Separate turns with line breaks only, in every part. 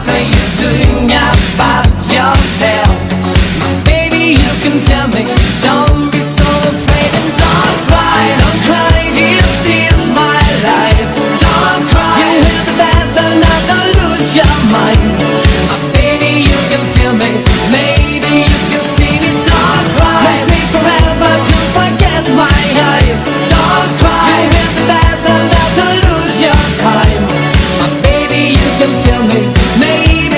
are you doing about yourself? Baby, you can tell me, don't be so afraid. And don't cry, this is my life. Don't cry, you hear the bad, then not to lose your mind. Baby, you can feel me, maybe you can see me. Don't cry, miss me forever to forget my eyes. Don't cry, you hear the bad, then not to lose your time. Baby, you can feel me, maybe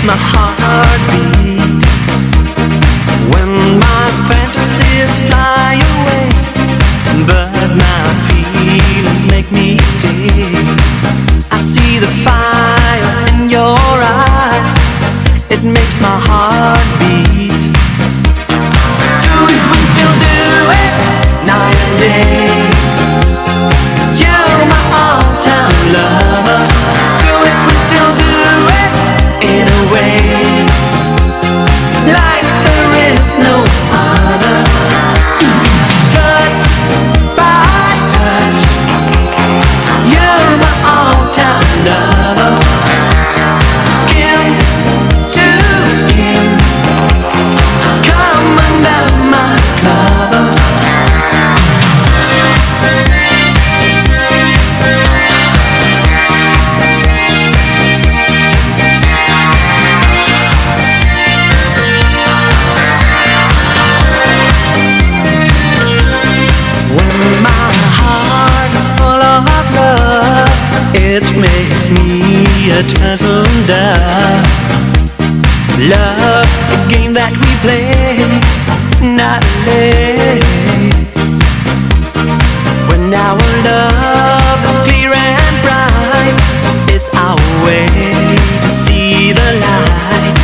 my heart beat. When my fantasies fly away, but my feelings make me stay. I see the fire in your eyes, it makes my heart beat. Do it, we still do it, night and day. You're my all-time lover. Do it, we still do it, in a way, like there is no other. Touch by touch, you're my all-time lover. Skin to skin, come under my cover. When my heart is full of love, it makes me a turtle dove. Love's the game that we play, not late. When our love is clear and bright, it's our way to see the light.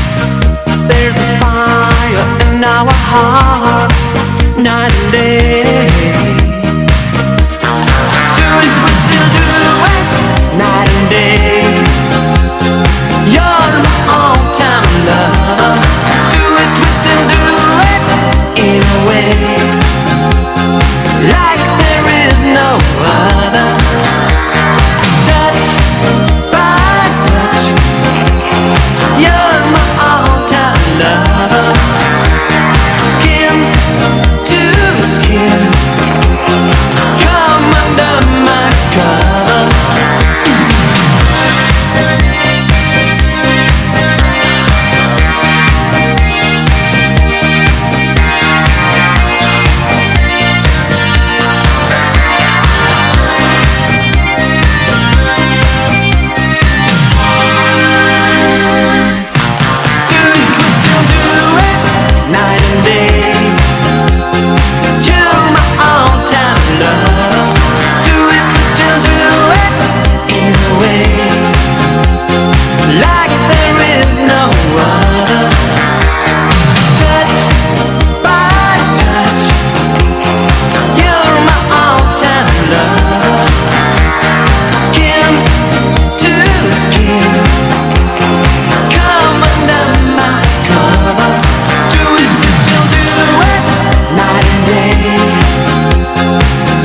There's a fire in our hearts, night and day. Do it, we still do it, night and day. You're my all-time lover. Do it, we still do it, in a way, like there is no other. Touch by touch, you're my all-time lover. Skin to skin, come under my cover. Do it, we still do it, night and day. You're my all-time love. Do it, we still do it, in a way, like there is no other. Touch by touch, you're my all-time love. Skin to skin, come under my cover. Do it, we still do it, night and day.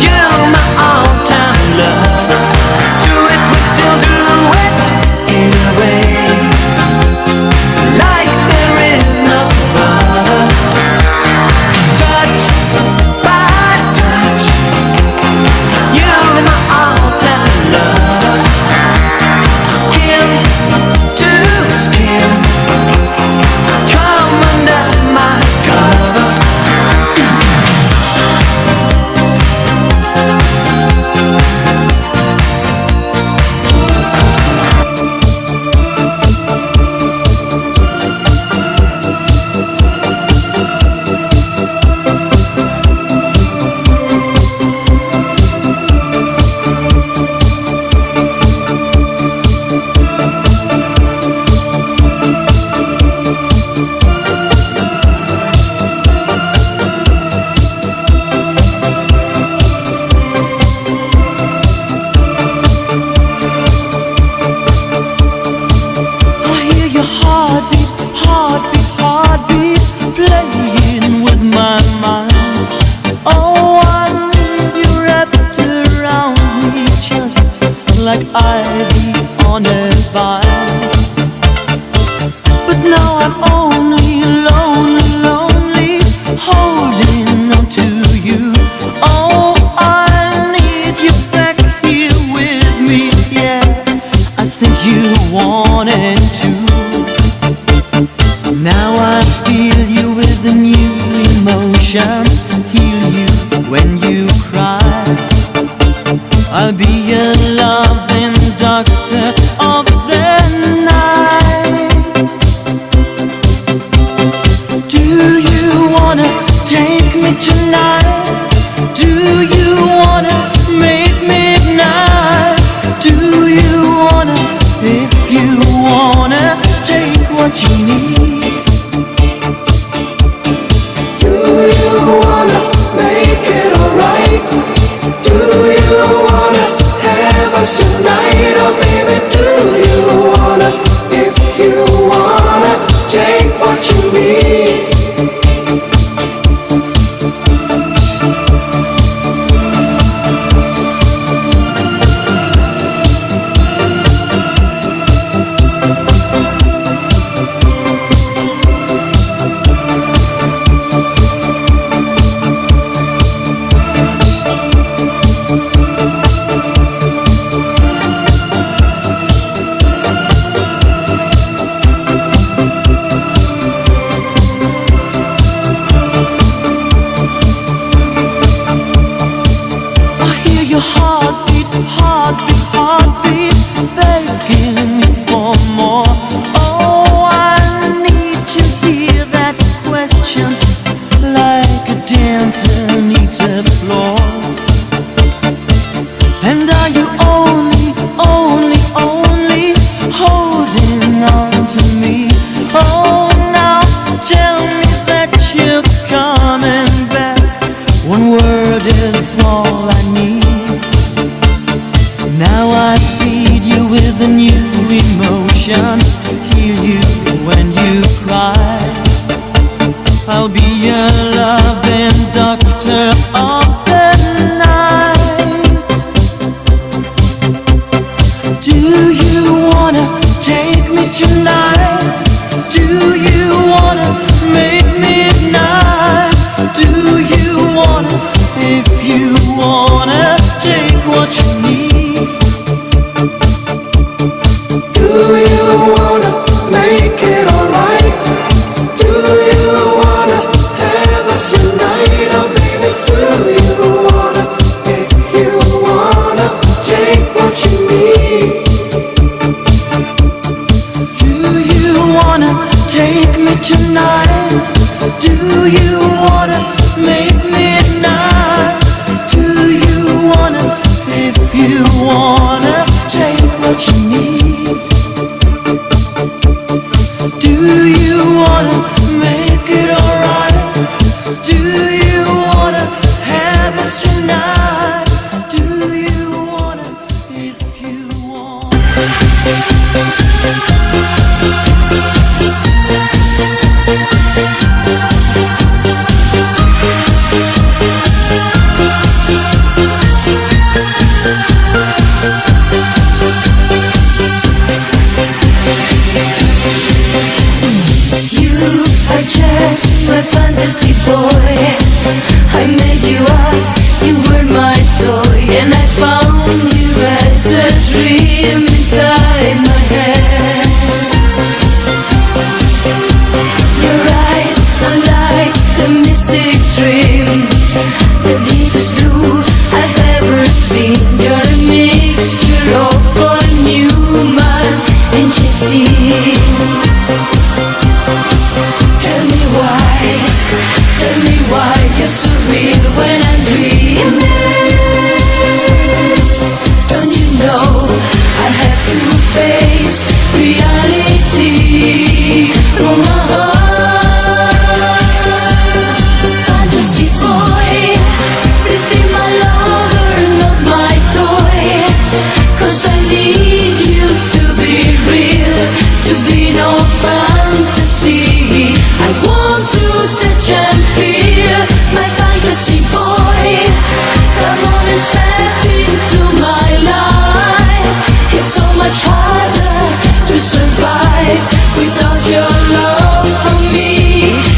You're my all-time lover. Do it, we still do it, in a way, like there is no other. Touch by touch, you're my all-time lover. Skin to skin, come under my cover. I hear your heartbeat, heartbeat, heartbeat, playing with my mind. Oh, I need you wrapped around me, just like ivy on a vine. But now I'm only lonely, lonely, holding on to you. Oh, I need you back here with me, yeah. I think you wanted to. Now I feel you with a new emotion, heal you when you cry. I'll be a loving doctor of the night. what you need.
Do you wanna make it alright? Do you wanna have us tonight? Oh baby, do you wanna? If you wanna, take what you need.
Your heartbeat, heartbeat, heartbeat, begging me for more. Oh, I need to hear that question, like a dancer needs a floor. And are you only holding on to me? Oh, now tell me that you're coming back. One word is all I need. Now I feed you with a new emotion, heal you when you cry. I'll be your loving doctor of the night. Do you wanna take me tonight? Do you wanna make midnight? Do you wanna, if you wanna, take what you need?
Do you wanna make it alright? Do you wanna have us unite? Oh baby, do you wanna? If you wanna, take what you need.
Do you wanna take me tonight? Do you wanna make midnight? Do you wanna, if you wanna, take what you need? Do you wanna make it alright? Do you wanna have us tonight? Do you wanna, if you want?
You are just my fantasy boy. I made you up, you were my toy, and I found you as a dream inside my head. Your eyes are like a mystic dream, the deepest blue I've ever seen. You're a mixture of Paul Newman and Jesse. Tell me why you're so real when I'm dreaming. Don't you know I have to face reality? Fantasy boy, please be my lover, not my toy. 'Cause I need you to be real, to be no fantasy. I want to touch and feel my fantasy boy. Come on and step into my life. It's so much harder to survive without your love for me.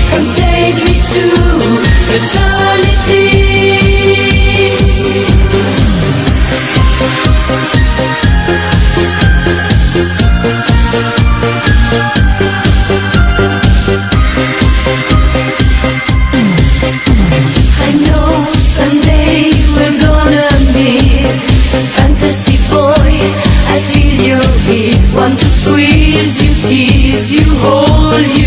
Come take me to eternity. I know someday we're gonna meet. Fantasy boy, I feel your heat. Want to squeeze you, tease you, hold you.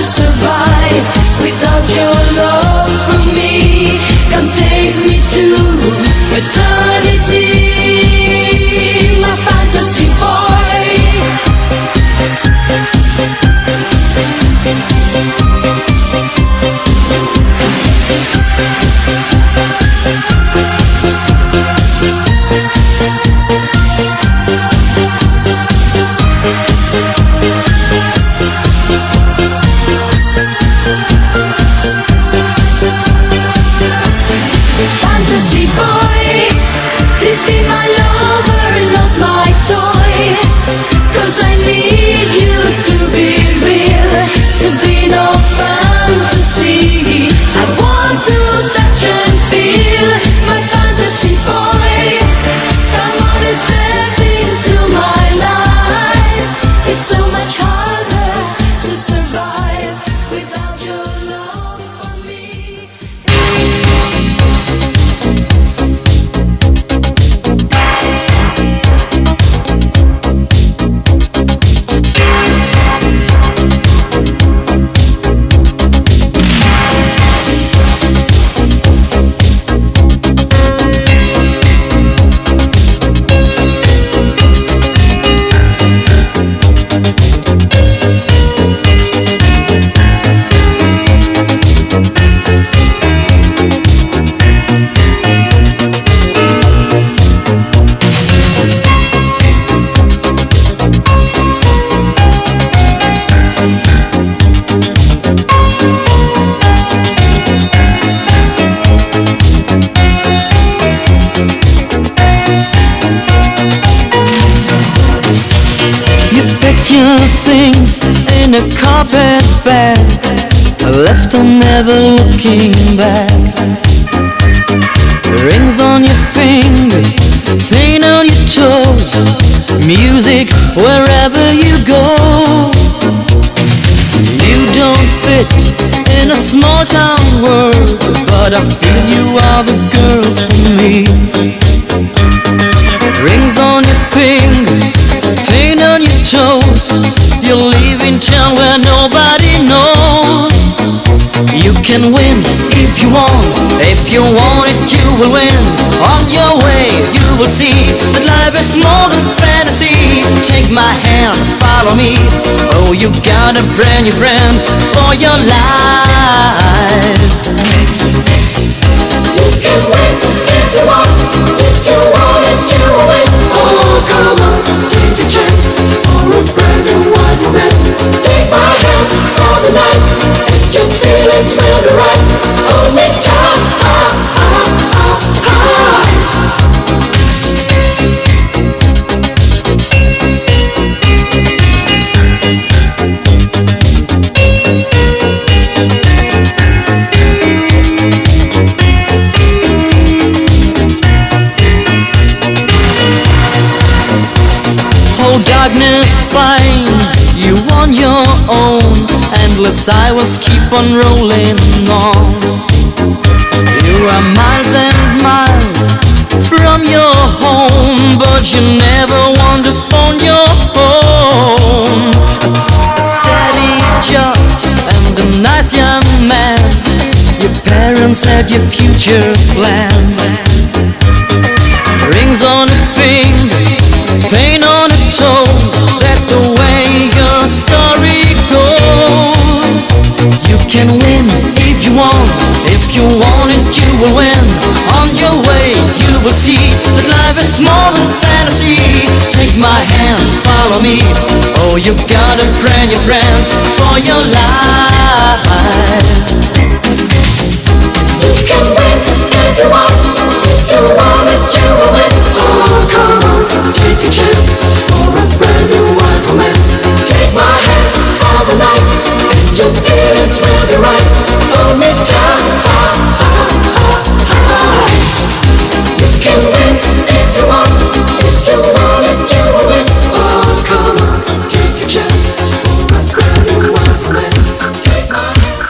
survive without your love for me. Come take me to eternity, my fantasy boy. Fantasy boy, please be my lover and not my toy. 'Cause I need you to be real, to be no fantasy. I want to touch and feel, my fantasy boy. Come on and step into my life. It's so much harder to survive without your love for me.
You packed your things in a carpet bag, left them never looking back. Rings on your fingers, paint on your toes, music wherever you go. You don't fit in a small town world, but I feel you are the girl for me. Rings on your fingers, paint on your toes, you're leaving town where nobody knows. You can win if you want, if you want it you will win. On your way you will see that life is more than fantasy. Take my hand, follow me, oh you got a brand new friend for your life.
You can win if you want it, you will win. Oh, come on, take a chance for a brand new wild romance. Take my hand for the night, and your feelings will be right. Hold me tight,
Darkness finds you on your own, endless highways keep on rolling on. You are miles and miles from your home, but you never want to phone your home. A steady job and a nice young man, your parents had your future planned. Rings on a finger, paint on a toes, that's the way your story goes. You can win if you want it you will win. On your way you will see that life is more than fantasy. Take my hand, follow me, oh you got a brand new friend for your life.
You can win if you want it, you will win. Oh, come on, take a chance for a brand new wild romance. Take my hand for the night, and your feelings will be right. Hold me tight, You can win if you want it, you will win. Oh, come on, take a chance for a brand new wild romance. Take my hand.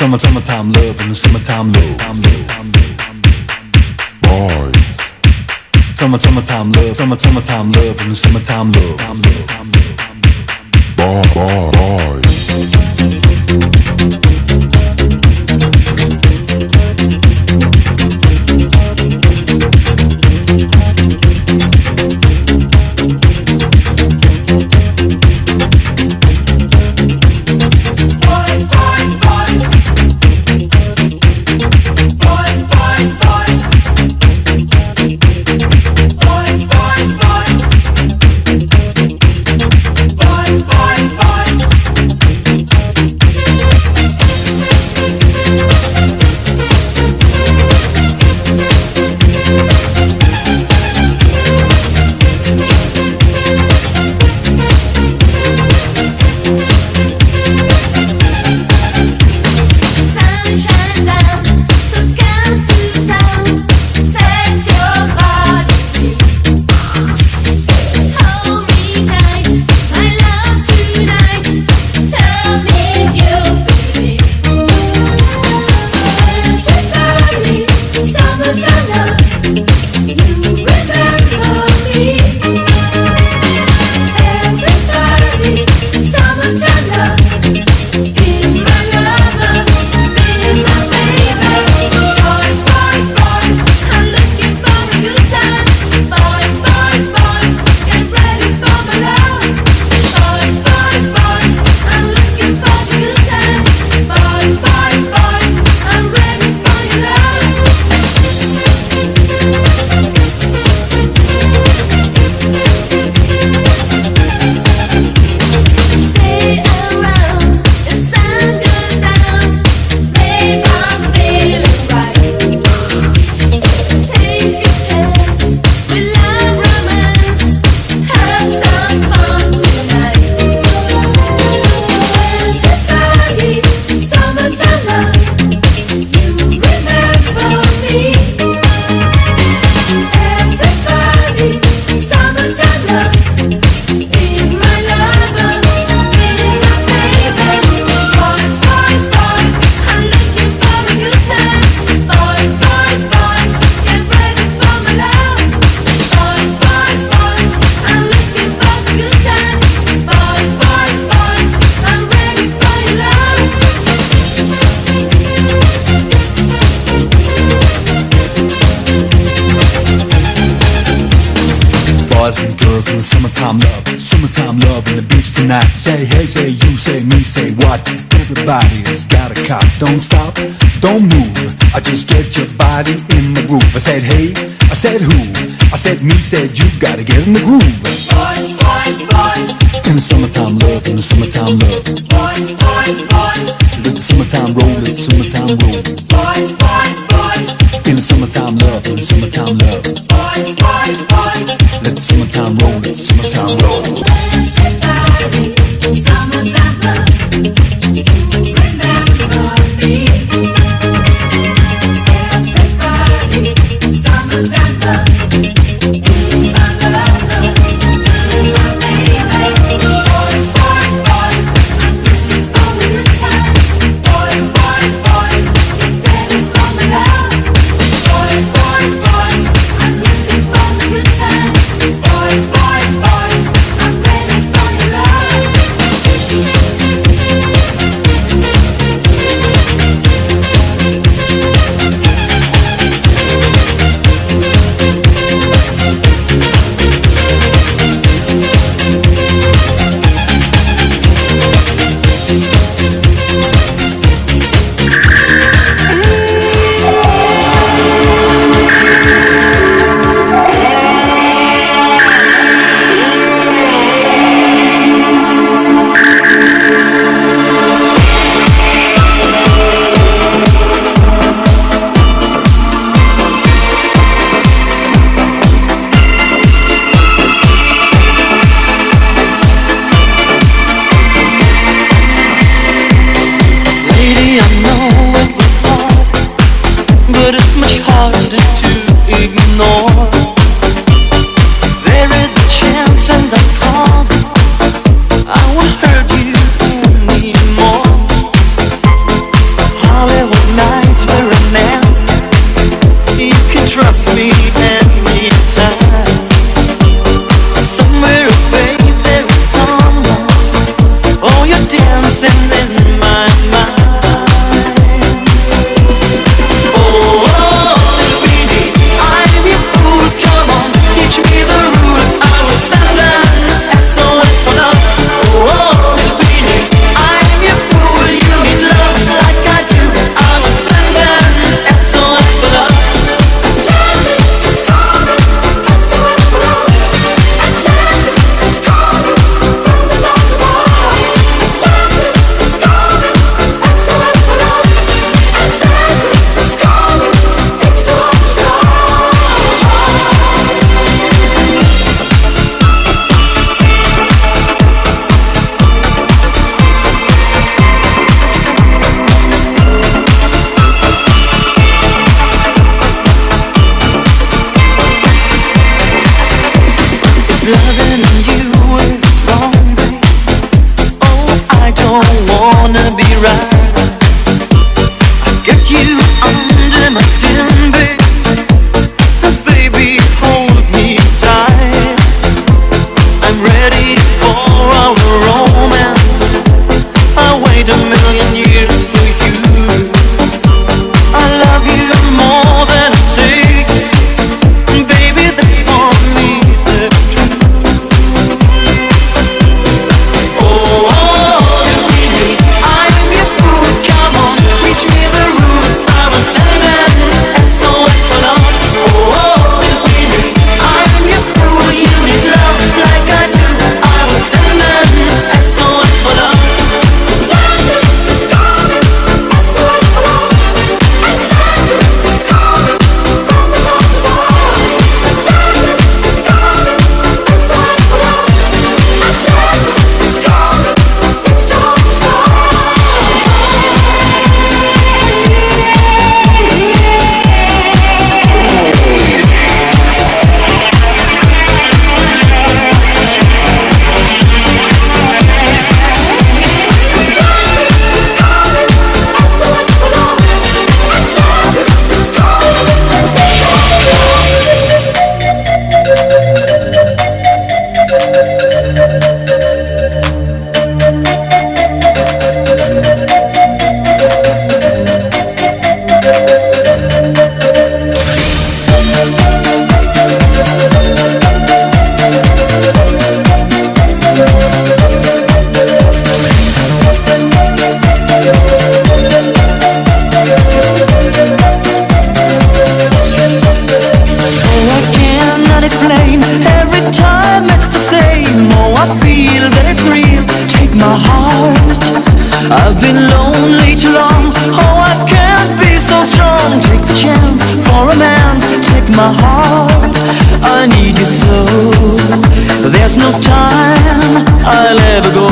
Summertime love and the summertime love. Boys. Summertime love, summertime love and the summertime love. Boys. Summertime love in the beach tonight. Say hey, say you, say me, say what? Everybody's got a cop. Don't stop, don't move. I just get your body in the groove. I said hey, I said who? I said me, said you. Gotta get in the groove.
Boys, boys, boys.
In the summertime love, in the summertime love.
Boys, boys, boys.
Let the summertime roll, let the summertime roll.
Boys, boys, boys.
In the summertime love, in the summertime love.
Boys, boys, boys.
Let the summertime roll, let the summertime roll.
Everybody, summertime love. You remember me. Everybody, summertime love. You my lover, you my baby. Boys, boys, boys, I'm looking for a good time. Boys, boys, boys, get ready for my love. Boys, boys, boys, I'm looking for a good time. Boys, boys, boys.
dancing in my mind. Oh, little baby, I'm your fool. Come on, teach me the rules. I will send an SOS for love. Oh, little baby, I'm your fool. You need love like I do. I will send an SOS for love. Loving you is wrong, babe. Oh, I don't wanna be right. I get you under my skin, babe. Baby, hold me tight. I'm ready for our romance. I'll wait a million years for you. I love you more than I say. Baby, that's for me. I've been lonely too long. Oh, I can't be so strong. Take the chance for a man's. Take my heart, I need you so. There's no time I'll ever go.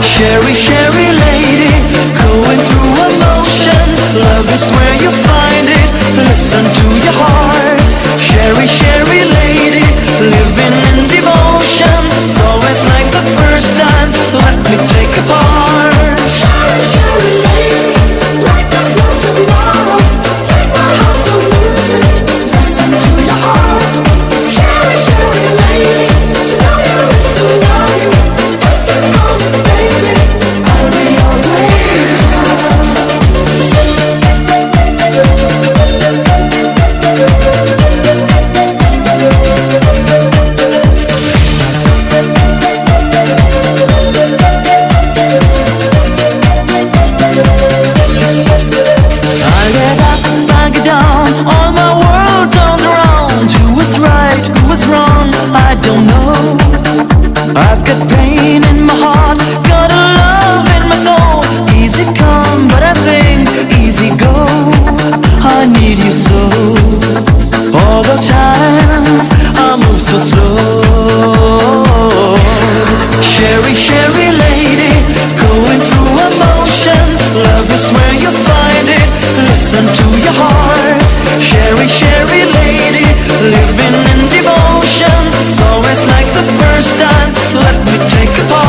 Sherry, Sherry lady, going through emotion. Love is where you find it. Listen to your heart. Sherry, Sherry lady, living in devotion. It's always like the first time. Let me take a part.
Sherry, Sherry lady, like there's no tomorrow. Take my heart, don't lose it. Listen to your heart. Sherry, Sherry lady, to know you is to know you. If you call me baby, I'll be always yours.
I've got pain in my heart, got a love in my soul. Easy come, but I think easy go. I need you so. All the times I move so slow. Sherry, Sherry lady, going through emotion. Love is where you find it. Listen to your heart. Sherry, Sherry lady, living in devotion. It's always like the first time. Let me take a part.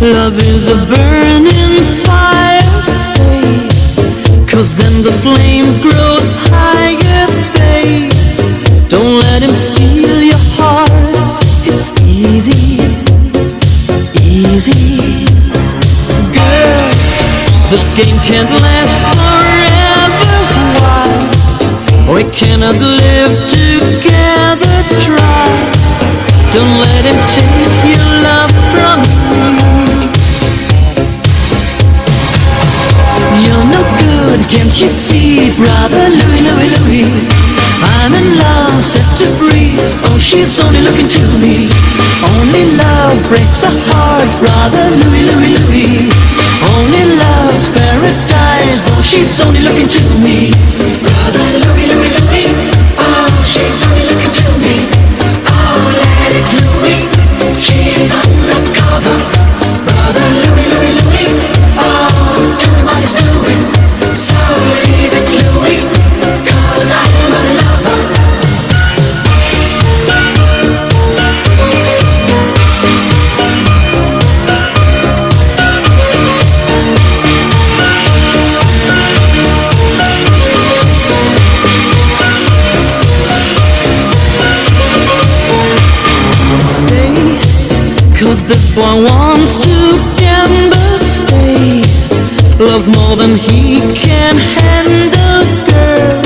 Love is a burning fire, stay, 'cause then the flames grows higher, babe. Don't let him steal your heart, it's easy, easy. Girl, this game can't last forever, why? We cannot live together, try. Don't let him take your love from you. You're no good, can't you see, brother Louie, Louie, Louie? I'm in love, set to free. Oh, she's only looking to me. Only love breaks a heart, brother Louie, Louie, Louie. Only love's paradise. Oh, she's only looking to me.
Brother Louie, Louie, Louie. Oh, she's only looking to me. Oh, let it Louie. She's undercover. Brother Louie, Louie, Louie. Oh, do what he's doing. So leave it Louie, 'cause I'm a lover.
Stay, 'cause this boy wants to gamble, stay. Loves more than he can handle, girl.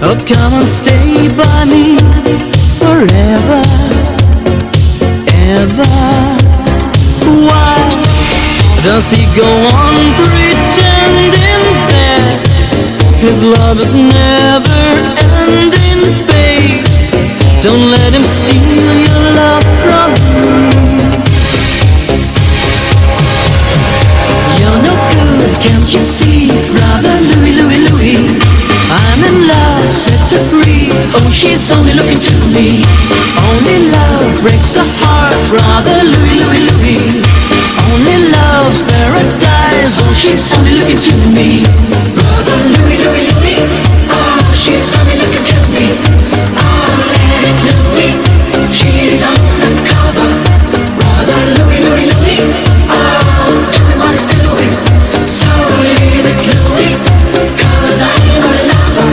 Oh, come and stay by me forever, ever. Why does he go on pretending that his love is never ending, babe? Don't let him steal your love from me. You're no good, can't you see, brother Louie, Louie, Louie? I'm in love, set her free. Oh, she's only looking to me. Only love breaks a heart, brother Louie, Louie, Louie. Only love's paradise. Oh, she's only looking to me.
Brother Louie, Louie, Louie. Oh, she's only looking to me. Oh, let it Louie. She's undercover. Brother Louie, Louie, Louie. Oh, do what he's doing. So leave it Louie, 'cause I'm a lover.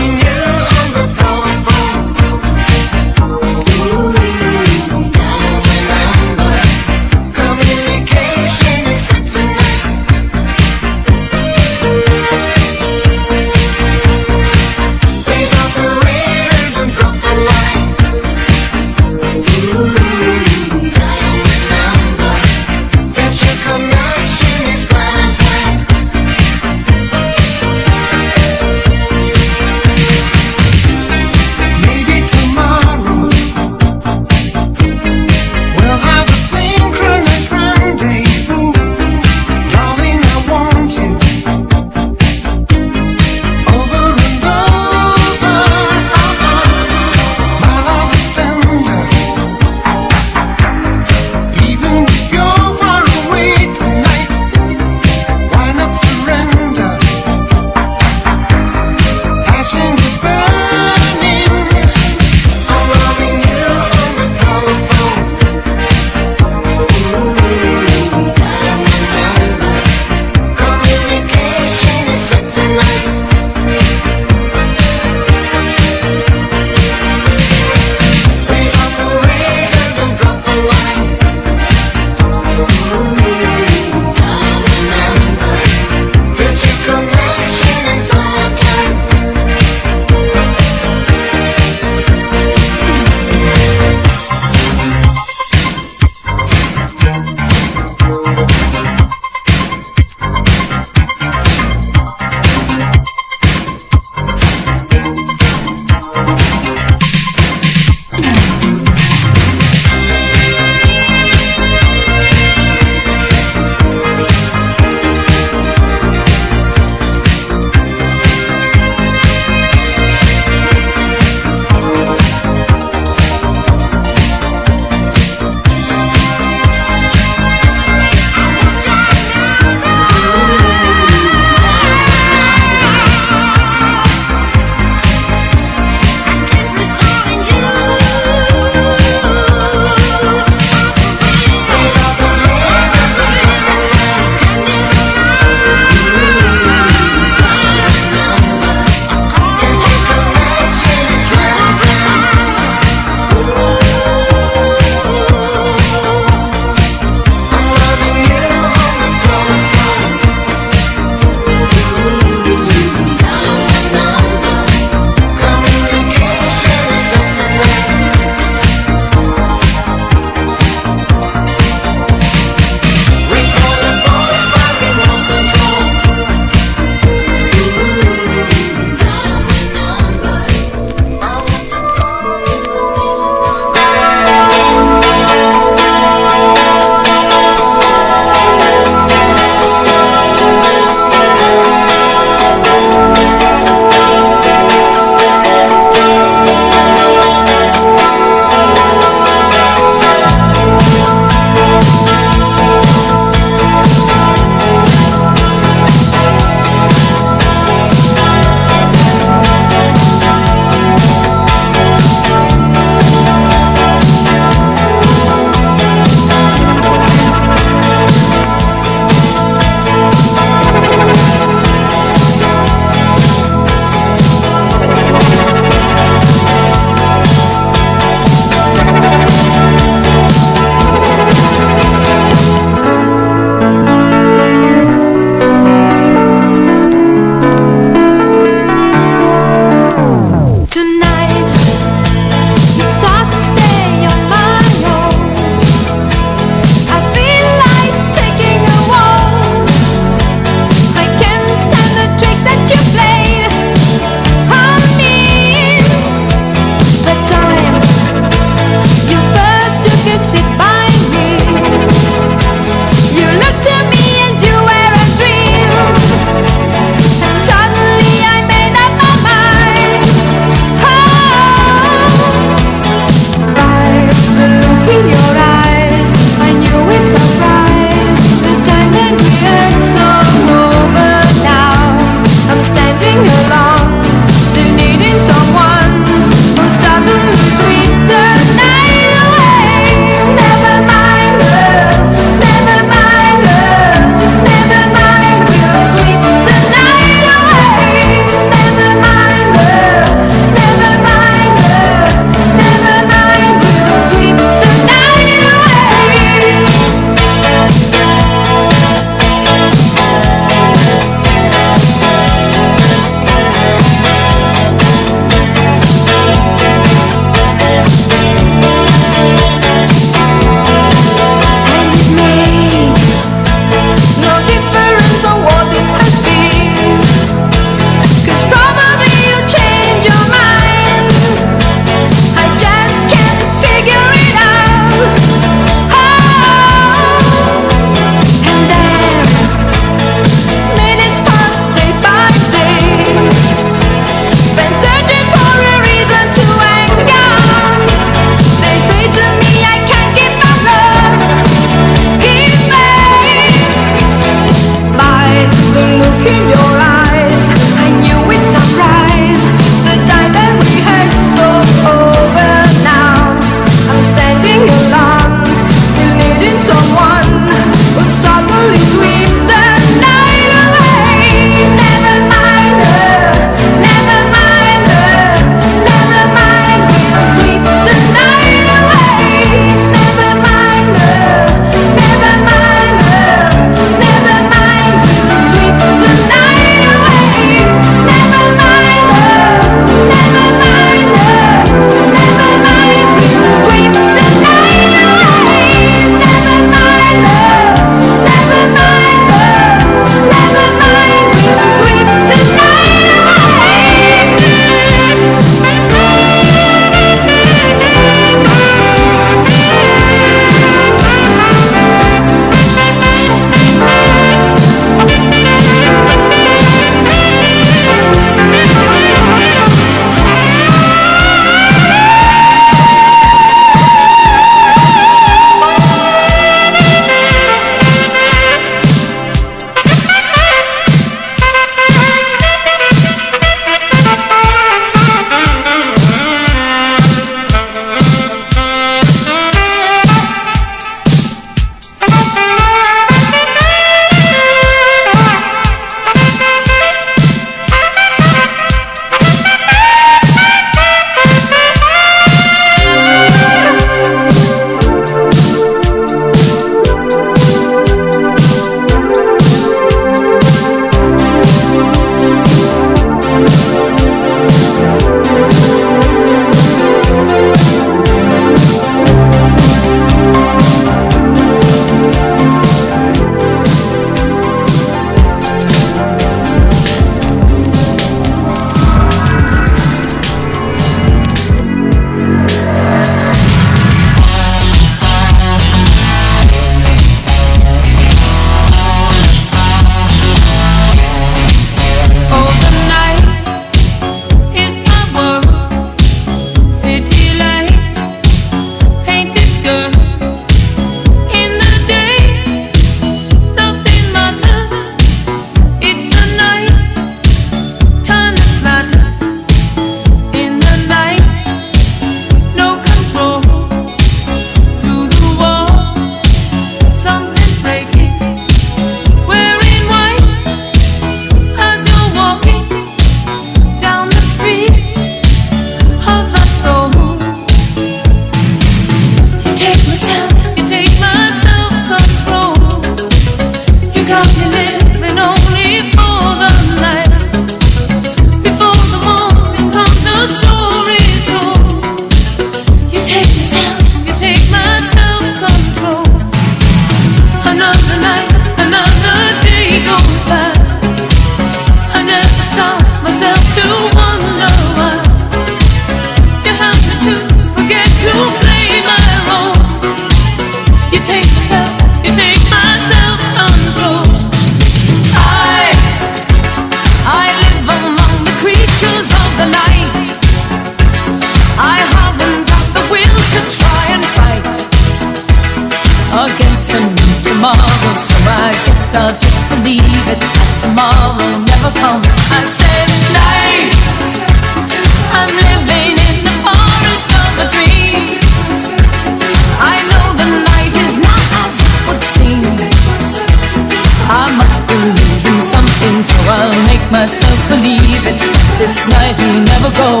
This night will never go.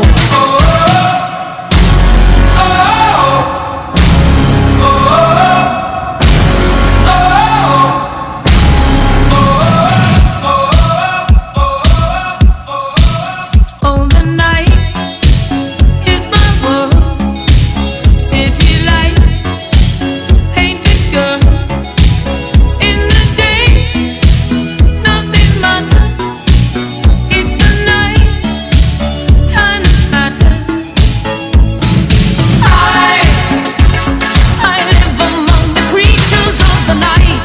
Oh, the night is my world. City light, painted girls. In the day, nothing matters. It's the night, time that matters. I live among the creatures of the night.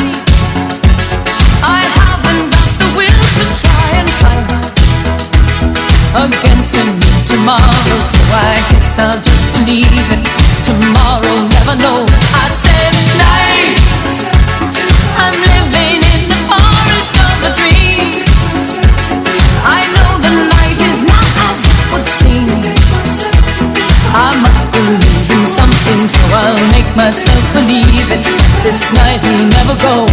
I haven't got the will to try and fight against a new tomorrow, so I guess I'll just believe it. Tomorrow never knows. I said night. I'm living in the forest of a dream. I know the night is not as it would seem. I must believe in something, so I'll make myself believe it. This night will never go.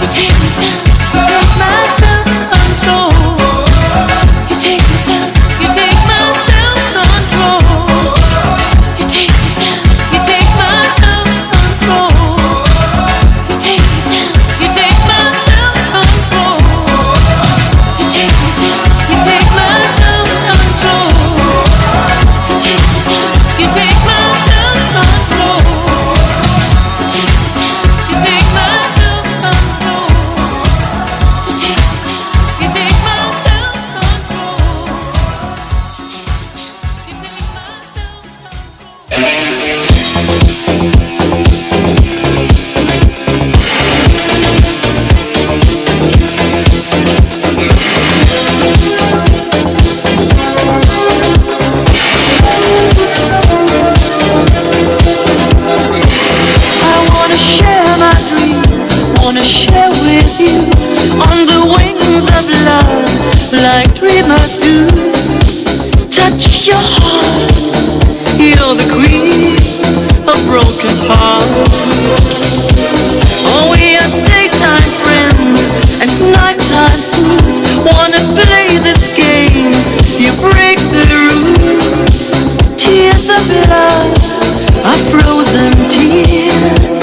You take myself, you take my self-control. You take myself, you take my self-control. You take myself, you take my self-control. You take myself, you take my self-control. You take myself, you take my self-control. You take myself, you take my self-control. You take myself, you take my self-control. You take myself, you take my self-control. You take myself, you take my self-control.
I wanna share my dreams, wanna share with you on the wings of love, like dreamers do. Touch your heart, you're the queen of broken hearts. Oh, we are daytime friends and nighttime fools. Wanna play this game, you break the rules. Tears of love are frozen tears.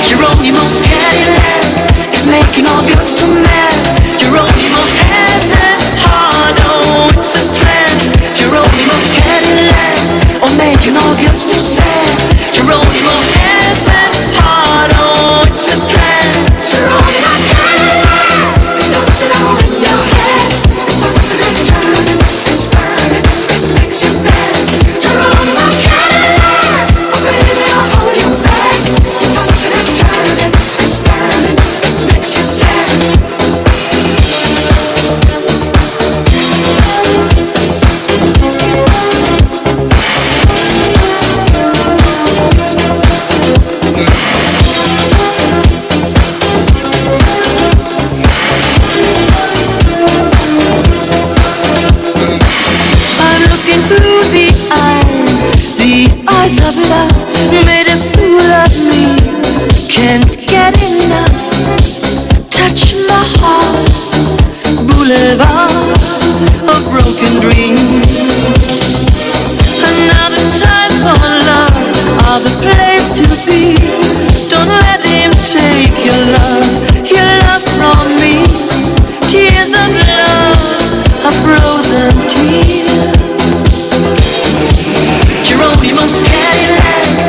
Geronimo's Cadillac is making all girls too mad. Geronimo has a heart, oh, it's a trend. Geronimo's Cadillac, oh, making all girls too sad. Geronimo has a heart, oh, it's a trend. Geronimo's Cadillac, it does it all in your head. It starts to turn, it's burning, it makes you bad. Geronimo's Cadillac, oh baby, I'll hold you back. It starts to turn, it's burning, it makes you sad. I'm looking through the eyes of love, made a fool of me, can't get enough. Touch my heart, boulevard of broken dreams. Another time for love, other place to be. Don't let him take your love from me. Tears of love are frozen tears. Geronimo's Cadillac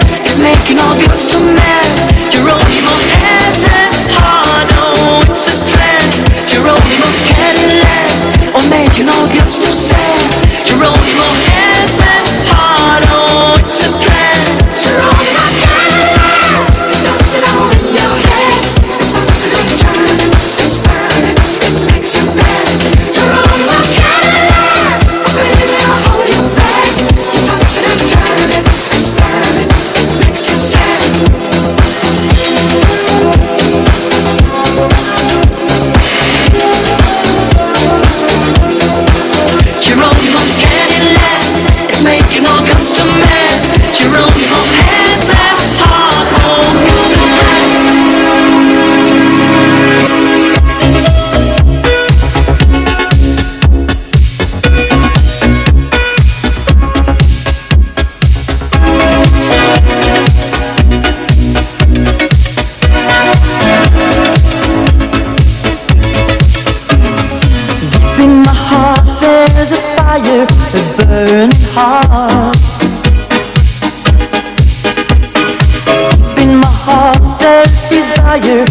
desire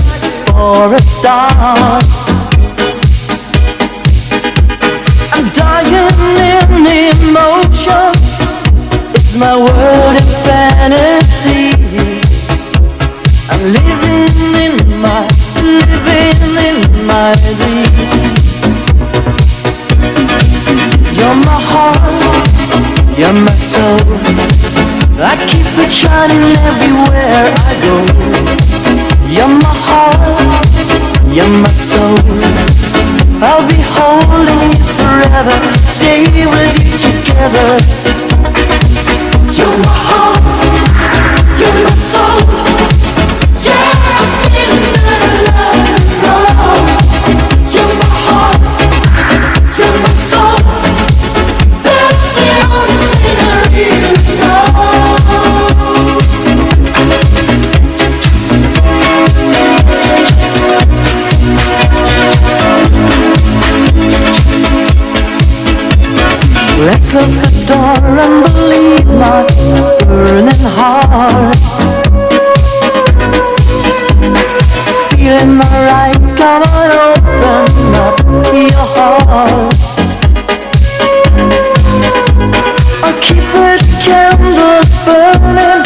for a star. I'm dying in emotion. It's my world of fantasy. I'm living in my dream. You're my heart, you're my soul. I keep it shining everywhere I go. You're my heart, you're my soul. I'll be holding you forever, stay with you together. You're my heart, you're my soul. Yeah, I'm feeling that I love you, girl. You're my heart, you're my soul. That's the only thing I really know. Let's close the door and believe my burning heart. Feeling alright, come on, open up your heart. I'll keep the candles burning,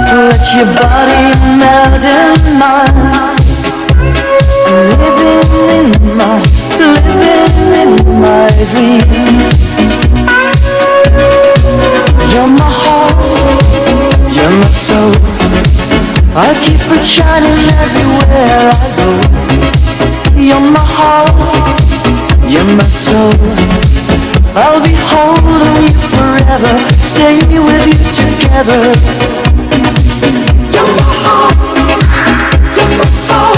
let your body melt in mine. Living in my dreams. You're my heart, you're my soul. I'll keep it shining everywhere I go. You're my heart, you're my soul. I'll be holding you forever, stay with you together. You're my heart, you're my soul.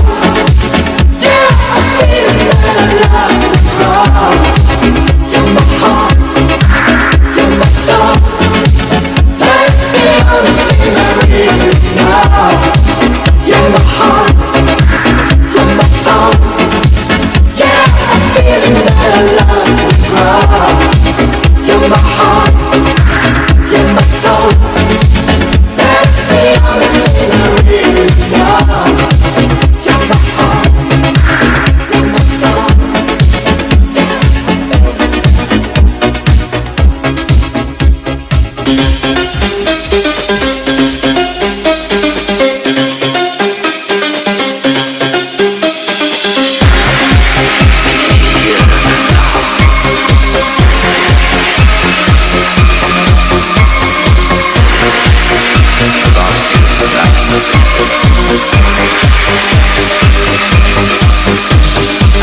Yeah, I feel that I love you, girl. You're my heart, you're my soul. That's the only thing I really know. You're my heart, you're my soul. Yeah, I'm feeling that I love you, girl. You're my heart, you're my soul. That's the only thing I really know. You're my heart, you're my soul.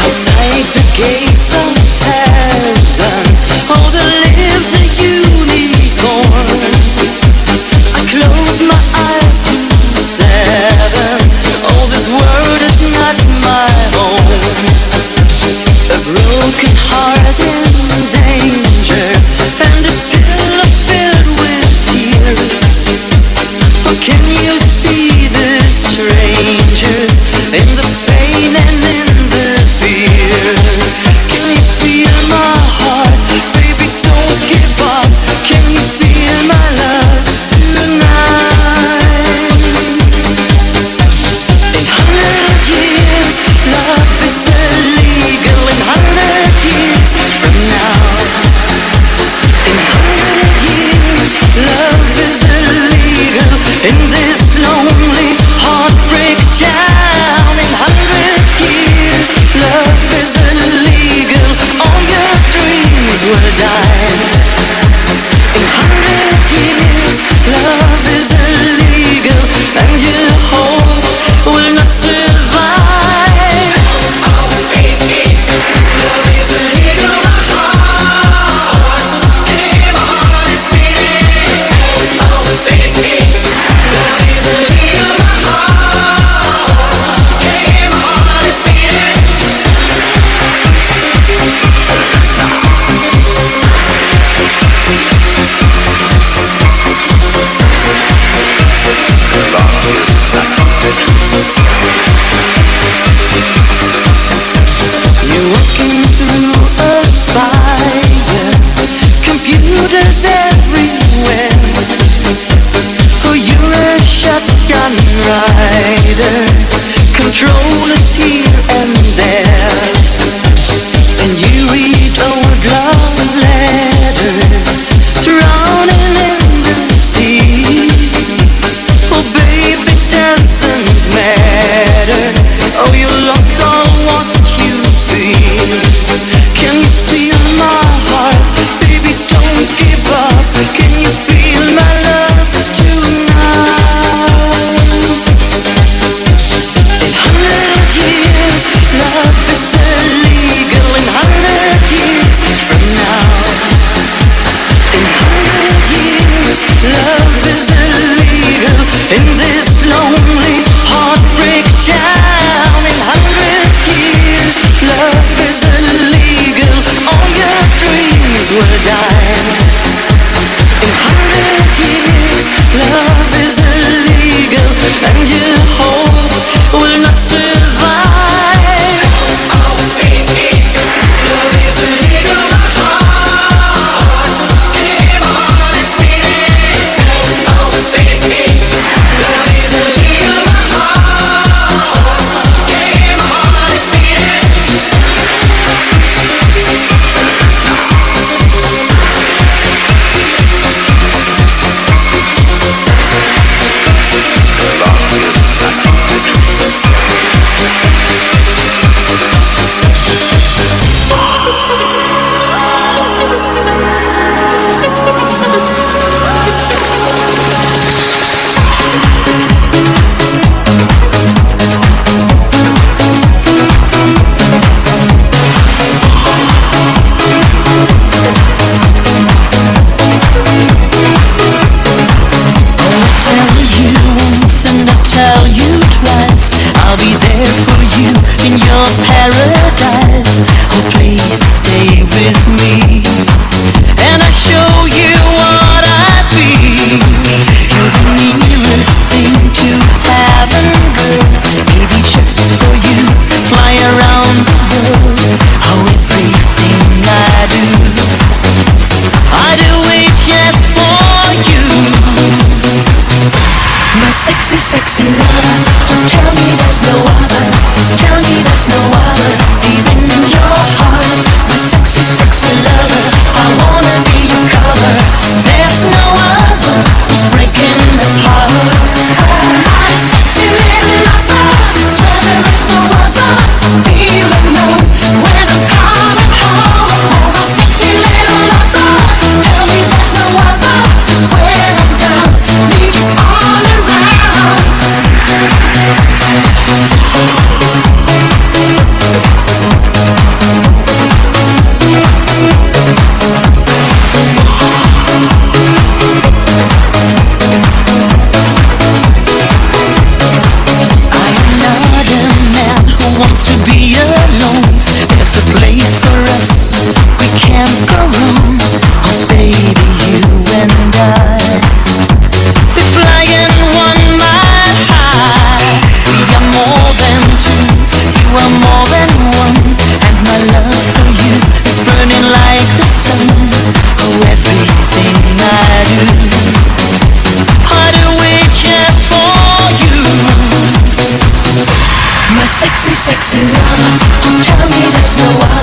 Outside the gates of heaven, all the lives a unicorn. I close my eyes to 7. Oh, this world is not my home. A broken heart in danger, and a pillow filled with tears. Oh, can you see the strangers in the pain and in the fear? Can you feel my heart? Baby, don't give up. Can you feel my love tonight? In 100 years, love is illegal. In 100 years from now. In 100 years, love is illegal. In this lonely heartbreak town. In 100 years, love is illegal. All your dreams will die. In 100 years, love is illegal, and your hope will not survive. Oh, baby, love is illegal. My heart, yeah, my heart is beating. Oh, baby, love is illegal. My heart, yeah, my heart is beating. You're walking through a fire, computers everywhere. Oh, you're a shotgun rider, Control is here and there, and you read old love letters drowning in the sea. Oh baby, doesn't matter. Oh, you lost all what you feel. Can you feel my heart? Baby, don't give up. Can you feel my love tonight? Love is illegal in 100 years from now. In 100 years, love is illegal in this lonely heartbreak town. In 100 years, love is illegal. All your dreams will die. In 100 years, love is illegal, and your hope will not survive. Sexy lover, tell me there's no other. Tell me there's no other deep in your heart. My sexy, sexy lover, I wanna be your cover. There's no other who's breaking the heart. My sexy little lover, swear there is no other. Feel alone when I'm coming home. My sexy little lover, tell me there's no other. Just when I'm down, need you all around. Sexy lover, tell me there's no other.